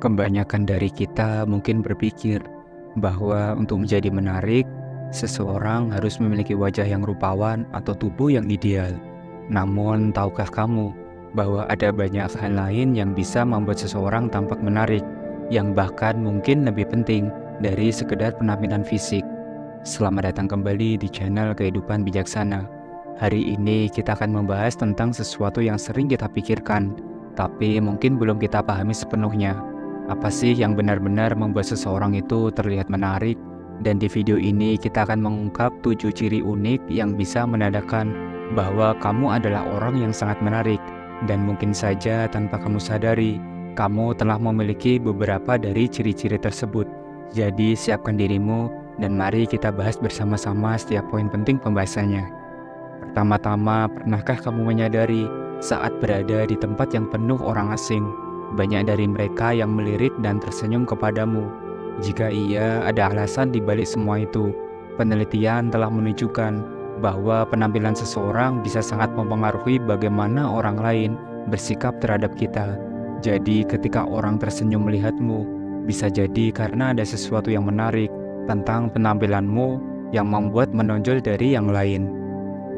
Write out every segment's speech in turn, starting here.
Kebanyakan dari kita mungkin berpikir bahwa untuk menjadi menarik, seseorang harus memiliki wajah yang rupawan atau tubuh yang ideal. Namun, tahukah kamu bahwa ada banyak hal lain yang bisa membuat seseorang tampak menarik, yang bahkan mungkin lebih penting dari sekedar penampilan fisik? Selamat datang kembali di channel Kehidupan Bijaksana. Hari ini kita akan membahas tentang sesuatu yang sering kita pikirkan, tapi mungkin belum kita pahami sepenuhnya. Apa sih yang benar-benar membuat seseorang itu terlihat menarik? Dan di video ini kita akan mengungkap 7 ciri unik yang bisa menandakan bahwa kamu adalah orang yang sangat menarik. Dan mungkin saja tanpa kamu sadari, kamu telah memiliki beberapa dari ciri-ciri tersebut. Jadi siapkan dirimu dan mari kita bahas bersama-sama setiap poin penting pembahasannya. Pertama-tama, pernahkah kamu menyadari saat berada di tempat yang penuh orang asing, banyak dari mereka yang melirik dan tersenyum kepadamu? Jika iya, ada alasan di balik semua itu. Penelitian telah menunjukkan bahwa penampilan seseorang bisa sangat mempengaruhi bagaimana orang lain bersikap terhadap kita. Jadi ketika orang tersenyum melihatmu, bisa jadi karena ada sesuatu yang menarik tentang penampilanmu yang membuat menonjol dari yang lain.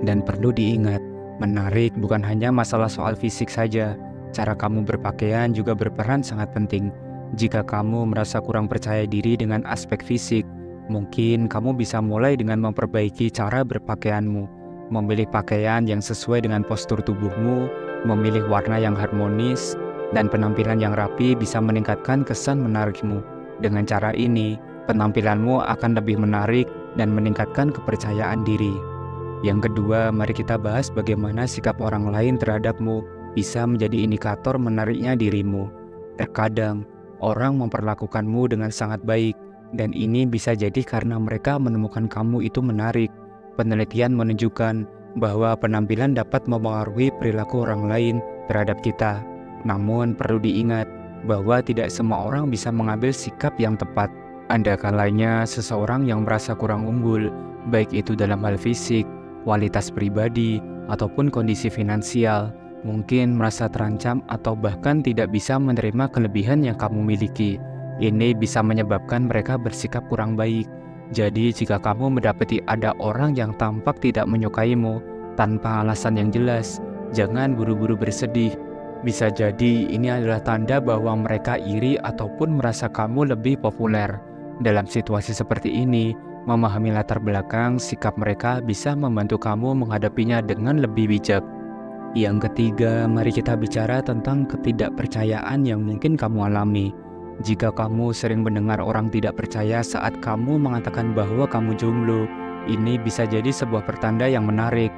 Dan perlu diingat, menarik bukan hanya masalah soal fisik saja. Cara kamu berpakaian juga berperan sangat penting. Jika kamu merasa kurang percaya diri dengan aspek fisik, mungkin kamu bisa mulai dengan memperbaiki cara berpakaianmu. Memilih pakaian yang sesuai dengan postur tubuhmu, memilih warna yang harmonis, dan penampilan yang rapi bisa meningkatkan kesan menarikmu. Dengan cara ini, penampilanmu akan lebih menarik dan meningkatkan kepercayaan diri. Yang kedua, mari kita bahas bagaimana sikap orang lain terhadapmu bisa menjadi indikator menariknya dirimu. Terkadang, orang memperlakukanmu dengan sangat baik, dan ini bisa jadi karena mereka menemukan kamu itu menarik. Penelitian menunjukkan bahwa penampilan dapat mempengaruhi perilaku orang lain terhadap kita. Namun, perlu diingat bahwa tidak semua orang bisa mengambil sikap yang tepat. Ada kalanya seseorang yang merasa kurang unggul, baik itu dalam hal fisik, kualitas pribadi, ataupun kondisi finansial, mungkin merasa terancam atau bahkan tidak bisa menerima kelebihan yang kamu miliki. Ini bisa menyebabkan mereka bersikap kurang baik. Jadi jika kamu mendapati ada orang yang tampak tidak menyukaimu tanpa alasan yang jelas, jangan buru-buru bersedih. Bisa jadi ini adalah tanda bahwa mereka iri ataupun merasa kamu lebih populer. Dalam situasi seperti ini, memahami latar belakang sikap mereka bisa membantu kamu menghadapinya dengan lebih bijak. Yang ketiga, mari kita bicara tentang ketidakpercayaan yang mungkin kamu alami. Jika kamu sering mendengar orang tidak percaya saat kamu mengatakan bahwa kamu jomblo, ini bisa jadi sebuah pertanda yang menarik.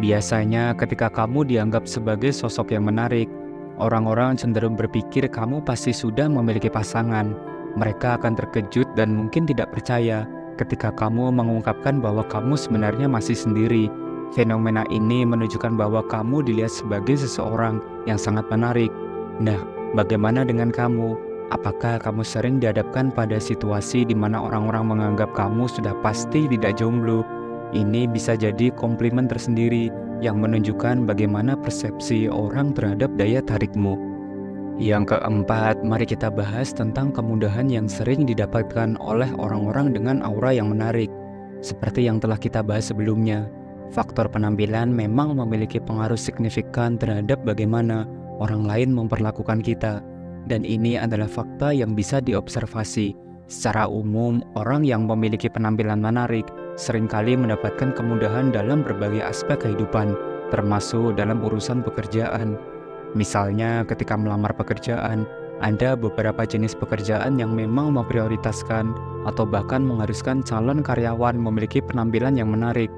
Biasanya ketika kamu dianggap sebagai sosok yang menarik, orang-orang cenderung berpikir kamu pasti sudah memiliki pasangan. Mereka akan terkejut dan mungkin tidak percaya ketika kamu mengungkapkan bahwa kamu sebenarnya masih sendiri. Fenomena ini menunjukkan bahwa kamu dilihat sebagai seseorang yang sangat menarik. Nah, bagaimana dengan kamu? Apakah kamu sering dihadapkan pada situasi di mana orang-orang menganggap kamu sudah pasti tidak jomblo? Ini bisa jadi komplimen tersendiri yang menunjukkan bagaimana persepsi orang terhadap daya tarikmu. Yang keempat, mari kita bahas tentang kemudahan yang sering didapatkan oleh orang-orang dengan aura yang menarik. Seperti yang telah kita bahas sebelumnya, faktor penampilan memang memiliki pengaruh signifikan terhadap bagaimana orang lain memperlakukan kita. Dan ini adalah fakta yang bisa diobservasi. Secara umum, orang yang memiliki penampilan menarik seringkali mendapatkan kemudahan dalam berbagai aspek kehidupan, termasuk dalam urusan pekerjaan. Misalnya, ketika melamar pekerjaan, ada beberapa jenis pekerjaan yang memang memprioritaskan atau bahkan mengharuskan calon karyawan memiliki penampilan yang menarik.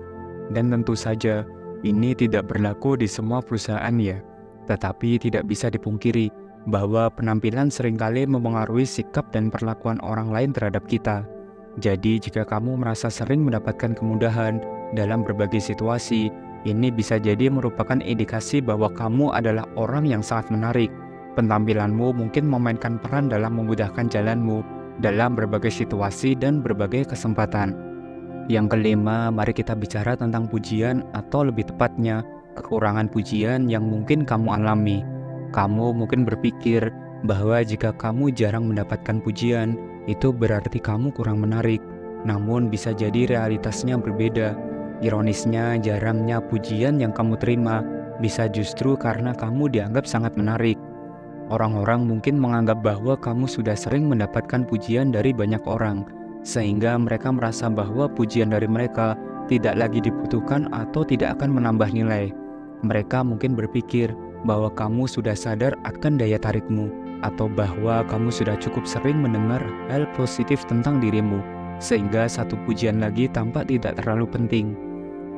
Dan tentu saja, ini tidak berlaku di semua perusahaan ya. Tetapi tidak bisa dipungkiri bahwa penampilan seringkali mempengaruhi sikap dan perlakuan orang lain terhadap kita. Jadi jika kamu merasa sering mendapatkan kemudahan dalam berbagai situasi, ini bisa jadi merupakan indikasi bahwa kamu adalah orang yang sangat menarik. Penampilanmu mungkin memainkan peran dalam memudahkan jalanmu dalam berbagai situasi dan berbagai kesempatan. Yang kelima, mari kita bicara tentang pujian atau lebih tepatnya, kekurangan pujian yang mungkin kamu alami. Kamu mungkin berpikir bahwa jika kamu jarang mendapatkan pujian, itu berarti kamu kurang menarik. Namun bisa jadi realitasnya berbeda. Ironisnya, jarangnya pujian yang kamu terima bisa justru karena kamu dianggap sangat menarik. Orang-orang mungkin menganggap bahwa kamu sudah sering mendapatkan pujian dari banyak orang, sehingga mereka merasa bahwa pujian dari mereka tidak lagi dibutuhkan atau tidak akan menambah nilai. Mereka mungkin berpikir bahwa kamu sudah sadar akan daya tarikmu, atau bahwa kamu sudah cukup sering mendengar hal positif tentang dirimu, sehingga satu pujian lagi tampak tidak terlalu penting.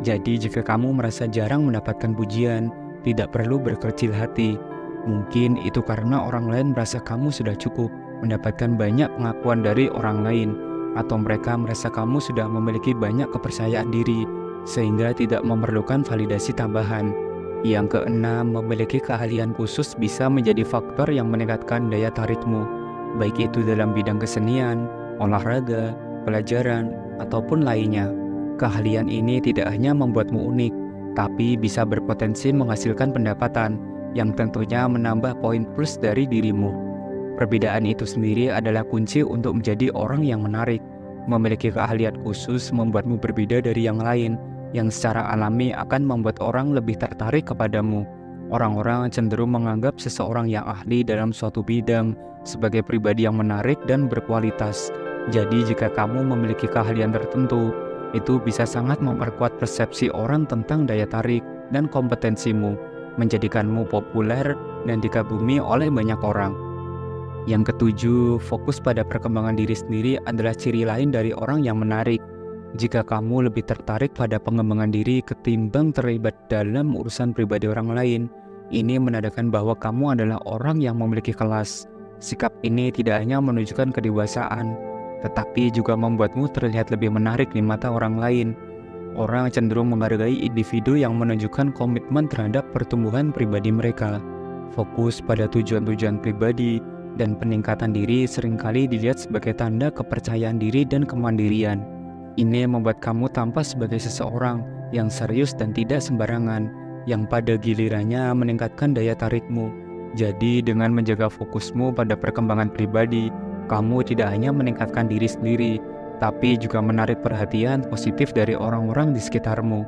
Jadi jika kamu merasa jarang mendapatkan pujian, tidak perlu berkecil hati. Mungkin itu karena orang lain merasa kamu sudah cukup mendapatkan banyak pengakuan dari orang lain, atau mereka merasa kamu sudah memiliki banyak kepercayaan diri, sehingga tidak memerlukan validasi tambahan. Yang keenam, memiliki keahlian khusus bisa menjadi faktor yang meningkatkan daya tarikmu, baik itu dalam bidang kesenian, olahraga, pelajaran, ataupun lainnya. Keahlian ini tidak hanya membuatmu unik, tapi bisa berpotensi menghasilkan pendapatan yang tentunya menambah poin plus dari dirimu. Perbedaan itu sendiri adalah kunci untuk menjadi orang yang menarik. Memiliki keahlian khusus membuatmu berbeda dari yang lain, yang secara alami akan membuat orang lebih tertarik kepadamu. Orang-orang cenderung menganggap seseorang yang ahli dalam suatu bidang sebagai pribadi yang menarik dan berkualitas. Jadi jika kamu memiliki keahlian tertentu, itu bisa sangat memperkuat persepsi orang tentang daya tarik dan kompetensimu, menjadikanmu populer dan dikagumi oleh banyak orang. Yang ketujuh, fokus pada perkembangan diri sendiri adalah ciri lain dari orang yang menarik. Jika kamu lebih tertarik pada pengembangan diri ketimbang terlibat dalam urusan pribadi orang lain, ini menandakan bahwa kamu adalah orang yang memiliki kelas. Sikap ini tidak hanya menunjukkan kedewasaan, tetapi juga membuatmu terlihat lebih menarik di mata orang lain. Orang cenderung menghargai individu yang menunjukkan komitmen terhadap pertumbuhan pribadi mereka. Fokus pada tujuan-tujuan pribadi dan peningkatan diri seringkali dilihat sebagai tanda kepercayaan diri dan kemandirian. Ini membuat kamu tampak sebagai seseorang yang serius dan tidak sembarangan, yang pada gilirannya meningkatkan daya tarikmu. Jadi dengan menjaga fokusmu pada perkembangan pribadi, kamu tidak hanya meningkatkan diri sendiri, tapi juga menarik perhatian positif dari orang-orang di sekitarmu.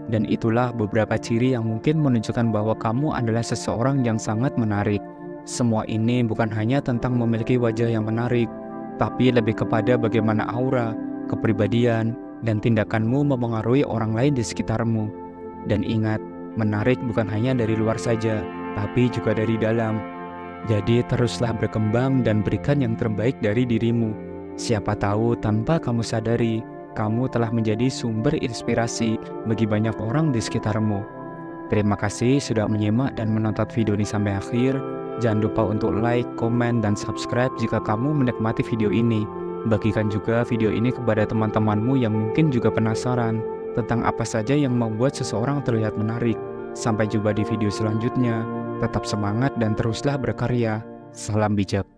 Dan itulah beberapa ciri yang mungkin menunjukkan bahwa kamu adalah seseorang yang sangat menarik. Semua ini bukan hanya tentang memiliki wajah yang menarik, tapi lebih kepada bagaimana aura, kepribadian, dan tindakanmu memengaruhi orang lain di sekitarmu. Dan ingat, menarik bukan hanya dari luar saja, tapi juga dari dalam. Jadi teruslah berkembang dan berikan yang terbaik dari dirimu. Siapa tahu tanpa kamu sadari, kamu telah menjadi sumber inspirasi bagi banyak orang di sekitarmu. Terima kasih sudah menyimak dan menonton video ini sampai akhir. Jangan lupa untuk like, komen, dan subscribe jika kamu menikmati video ini. Bagikan juga video ini kepada teman-temanmu yang mungkin juga penasaran tentang apa saja yang membuat seseorang terlihat menarik. Sampai jumpa di video selanjutnya. Tetap semangat dan teruslah berkarya. Salam bijak.